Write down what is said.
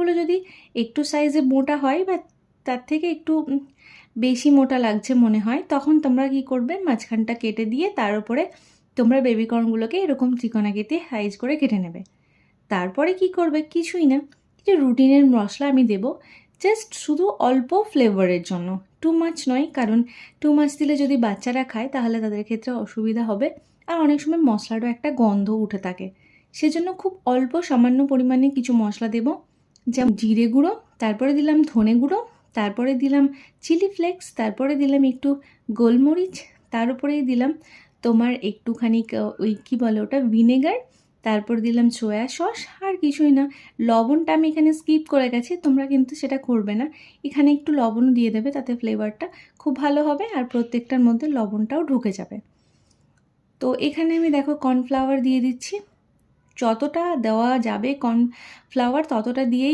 মাছগুলো যদি একটু সাইজে মোটা হয় বা তার থেকে একটু বেশি মোটা লাগছে মনে হয়, তখন তোমরা কি করবে, মাঝখানটা কেটে দিয়ে তার উপরে তোমরা বেবিকর্নগুলোকে এরকম ত্রিকোণাকৃতি সাইজ করে কেটে নেবে। তারপরে কি করবে, কিছুই না, কিছু রুটিনের মশলা আমি দেব, জাস্ট শুধু অল্প ফ্লেভারের জন্য, টু মাচ নয়, কারণ টু মাচ দিলে যদি বাচ্চারা খায় তাহলে তাদের ক্ষেত্রে অসুবিধা হবে, আর অনেক সময় মশলারও একটা গন্ধ উঠে থাকে। সেজন্য খুব অল্প সামান্য পরিমাণে কিছু মশলা দেব, যেমন জিরে গুঁড়ো, তারপরে দিলাম ধনে গুঁড়ো, তারপরে দিলাম চিলি ফ্লেক্স, তারপরে দিলাম একটু গোলমরিচ, তার উপরেই দিলাম তোমার একটুখানি ওই কী বলে ওটা, ভিনেগার, তারপর দিলাম সয়া সস, আর কিছুই না। লবণটা আমি এখানে স্কিপ করে গেছি, তোমরা কিন্তু সেটা করবে না, এখানে একটু লবণও দিয়ে দেবে, তাতে ফ্লেভারটা খুব ভালো হবে আর প্রত্যেকটার মধ্যে লবণটাও ঢুকে যাবে। তো এখানে আমি দেখো কর্নফ্লাওয়ার দিয়ে দিচ্ছি, যতটা দেওয়া যাবে কর্নফ্লাওয়ার ততটা দিয়েই